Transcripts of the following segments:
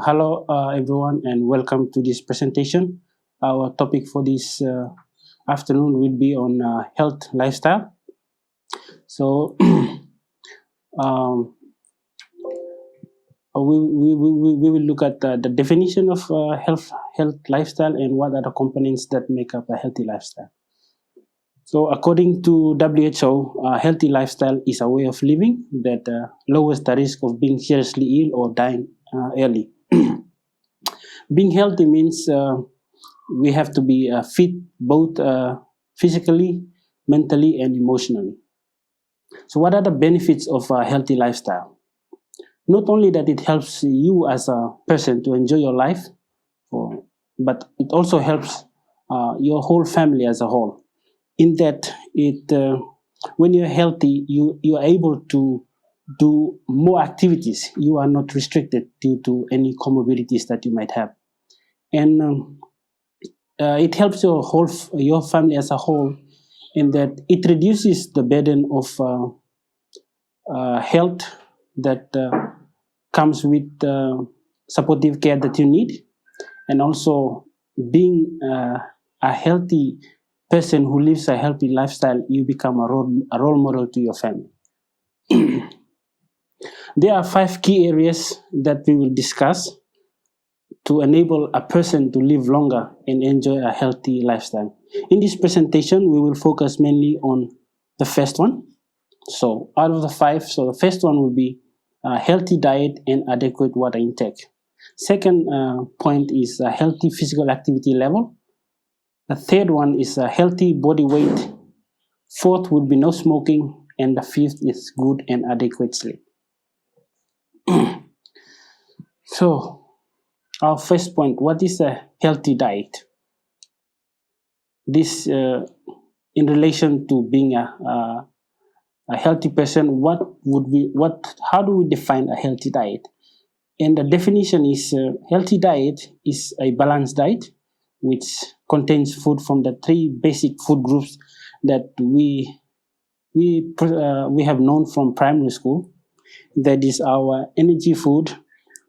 Hello, everyone, and welcome to this presentation. Our topic for this afternoon will be on health lifestyle. So, um, we will look at the definition of health lifestyle and what are the components that make up a healthy lifestyle. So, according to WHO, a healthy lifestyle is a way of living that lowers the risk of being seriously ill or dying early. Being healthy means we have to be fit both physically, mentally, and emotionally. So, what are the benefits of a healthy lifestyle? Not only that it helps you as a person to enjoy your life, but it also helps your whole family as a whole. In that, when you're healthy, you are able to do more activities. You are not restricted due to any comorbidities that you might have, and it helps your family as a whole in that it reduces the burden of health that comes with supportive care that you need, and also being a healthy person who lives a healthy lifestyle, you become a role model to your family. There are 5 key areas that we will discuss to enable a person to live longer and enjoy a healthy lifestyle. In this presentation, we will focus mainly on the first one. So, out of the 5, so the first one will be a healthy diet and adequate water intake. Second point is a healthy physical activity level. The third one is a healthy body weight. Fourth would be no smoking, and the fifth is good and adequate sleep. So, our first point: what is a healthy diet? This, in relation to being a healthy person, how do we define a healthy diet? And the definition is healthy diet is a balanced diet which contains food from the 3 basic food groups that we have known from primary school. That is our energy food,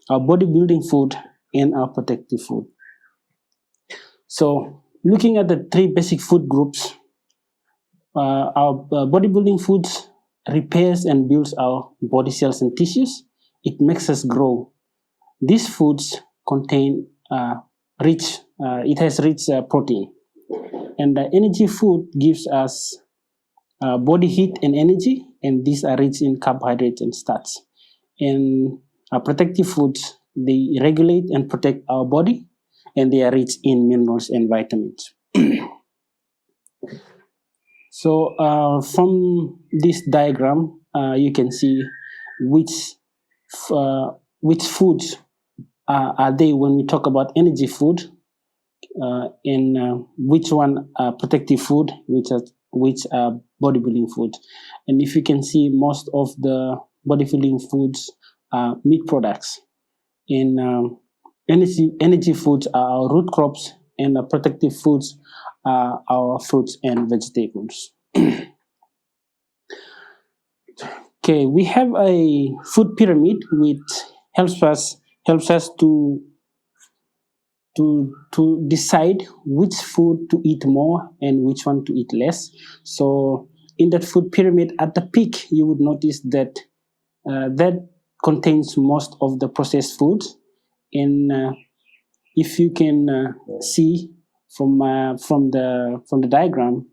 our bodybuilding food, and our protective food. So, looking at the 3 basic food groups, our bodybuilding foods repairs and builds our body cells and tissues. It makes us grow. These foods contain rich protein, and the energy food gives us body heat and energy, and these are rich in carbohydrates and starch. And our protective foods, they regulate and protect our body, and they are rich in minerals and vitamins. So from this diagram, you can see which foods are they when we talk about energy food, and which one are protective food, which are bodybuilding food. And if you can see, most of the bodybuilding foods are meat products. In energy foods are our root crops, and the protective foods are our fruits and vegetables. Okay, we have a food pyramid which helps us to decide which food to eat more and which one to eat less. So in that food pyramid, at the peak, you would notice that that contains most of the processed foods. And if you can see from the diagram,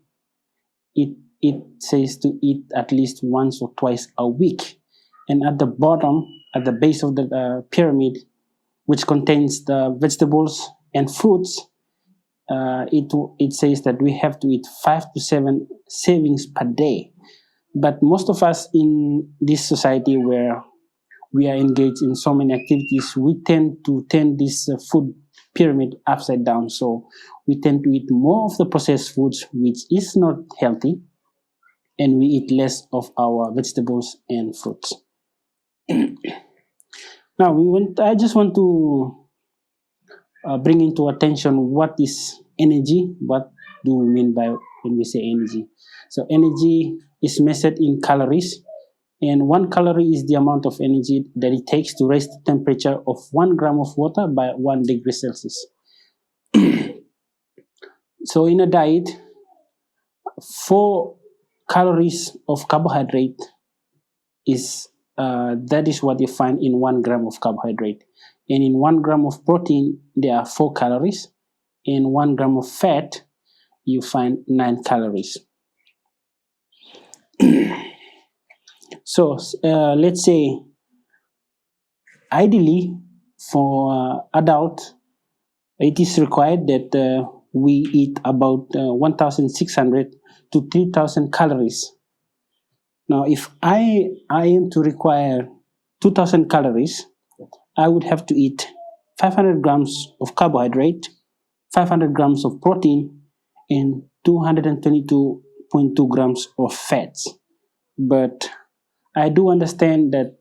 it says to eat at least once or twice a week. And at the bottom, at the base of the pyramid, which contains the vegetables and fruits, it says that we have to eat 5 to 7 servings per day. But most of us in this society where we are engaged in so many activities, we tend to turn this food pyramid upside down. So we tend to eat more of the processed foods, which is not healthy, and we eat less of our vegetables and fruits. Now, I just want to bring into attention what is energy. What do we mean by when we say energy? So energy is measured in calories, And 1 calorie is the amount of energy that it takes to raise the temperature of 1 gram of water by 1 degree Celsius. So in a diet, 4 calories of carbohydrate is that is what you find in 1 gram of carbohydrate. And in 1 gram of protein, there are 4 calories. In 1 gram of fat, you find 9 calories. So let's say, ideally, for adult, it is required that we eat about 1,600 to 3,000 calories. Now, if I am to require 2,000 calories, I would have to eat 500 grams of carbohydrate, 500 grams of protein, and 222.2 grams of fats. But I do understand that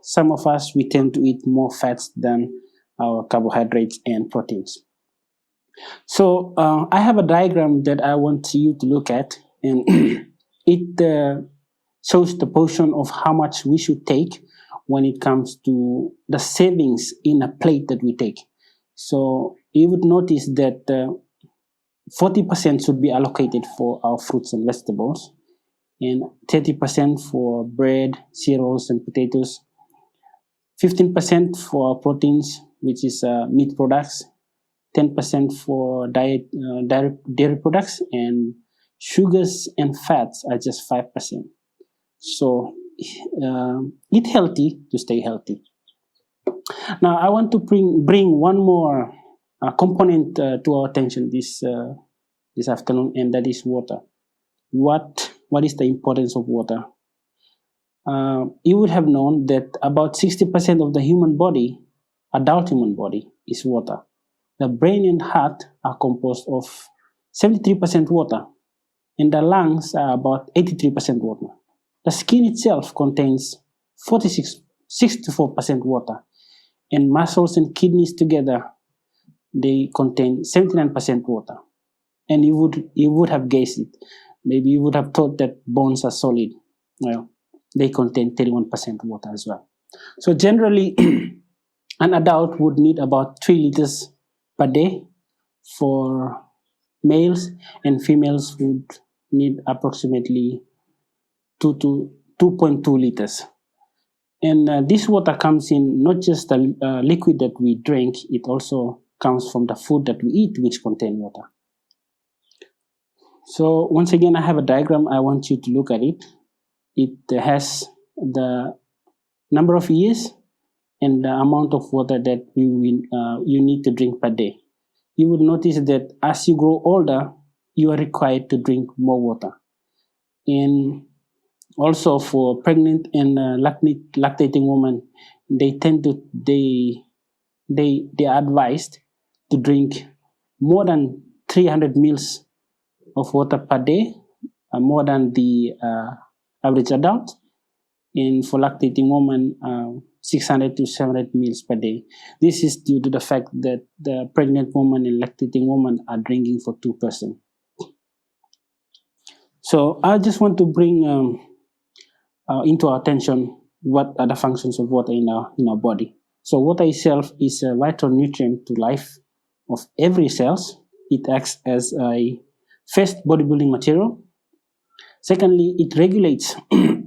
some of us, we tend to eat more fats than our carbohydrates and proteins. So I have a diagram that I want you to look at, and it shows the portion of how much we should take when it comes to the savings in a plate that we take. So you would notice that 40% should be allocated for our fruits and vegetables, and 30% for bread, cereals, and potatoes, 15% for proteins, which is meat products, 10% for dairy products, and sugars and fats are just 5%. So eat healthy to stay healthy. Now, I want to bring one more component to our attention this afternoon, and that is water. What is the importance of water? You would have known that about 60% of the human body, adult human body, is water. The brain and heart are composed of 73% water, and the lungs are about 83% water. The skin itself contains 64% water, and muscles and kidneys together, they contain 79% water. And you would have guessed it. Maybe you would have thought that bones are solid. Well, they contain 31% water as well. So generally, an adult would need about 3 liters per day. For males, and females would need approximately 2.2 liters. And this water comes in not just the liquid that we drink, it also comes from the food that we eat, which contain water. So once again, I have a diagram. I want you to look at it. It has the number of years and the amount of water that you need to drink per day. You will notice that as you grow older, you are required to drink more water. And also for pregnant and lactating women, they are advised to drink more than 300 mils of water per day, more than the average adult. And for lactating women, 600 to 700 mils per day. This is due to the fact that the pregnant woman and lactating woman are drinking for 2 persons. So I just want to bring into our attention what are the functions of water in our body. So water itself is a vital nutrient to life of every cells. It acts as a first bodybuilding material. Secondly, it regulates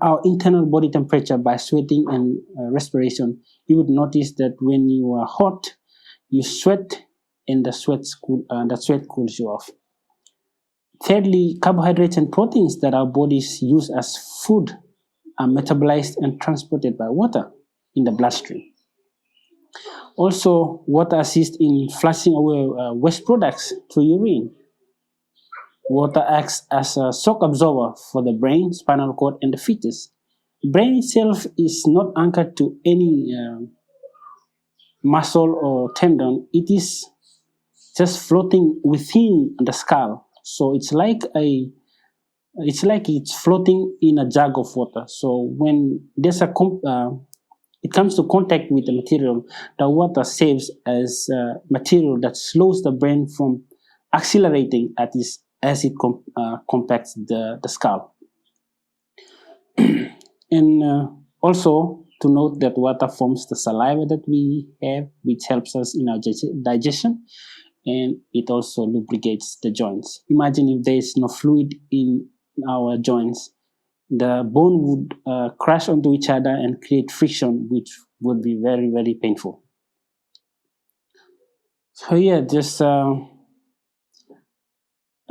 our internal body temperature by sweating and respiration. You would notice that when you are hot, you sweat, and the sweat cools you off. Thirdly, carbohydrates and proteins that our bodies use as food are metabolized and transported by water in the bloodstream. Also, water assists in flushing away waste products through urine. Water acts as a shock absorber for the brain, spinal cord, and the fetus. Brain itself is not anchored to any muscle or tendon. It is just floating within the skull. So it's like it's floating in a jug of water. So when there's it comes to contact with the material, the water serves as material that slows the brain from accelerating as it compacts the skull. And also to note that water forms the saliva that we have, which helps us in our digestion, and it also lubricates the joints. Imagine if there is no fluid in our joints, the bone would crash onto each other and create friction, which would be very, very painful. So yeah, just a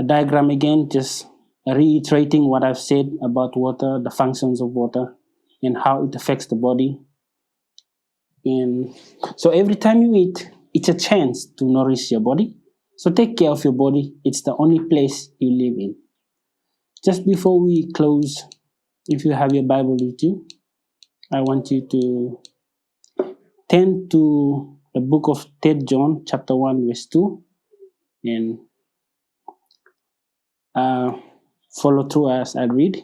diagram again, just reiterating what I've said about water, the functions of water, and how it affects the body. And so every time you eat, it's a chance to nourish your body. So take care of your body. It's the only place you live in. Just before we close, if you have your Bible with you, I want you to turn to the book of 3 John, chapter 1, verse 2, and follow through as I read.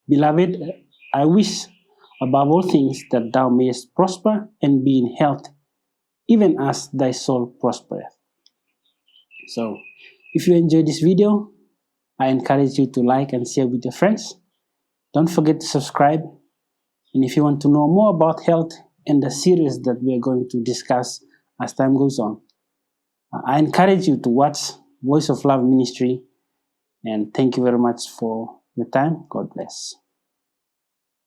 Beloved, I wish above all things that thou mayest prosper and be in health, even as thy soul prospereth. So, if you enjoyed this video, I encourage you to like and share with your friends. Don't forget to subscribe. And if you want to know more about health and the series that we are going to discuss as time goes on, I encourage you to watch Voice of Love Ministry. And thank you very much for your time. God bless.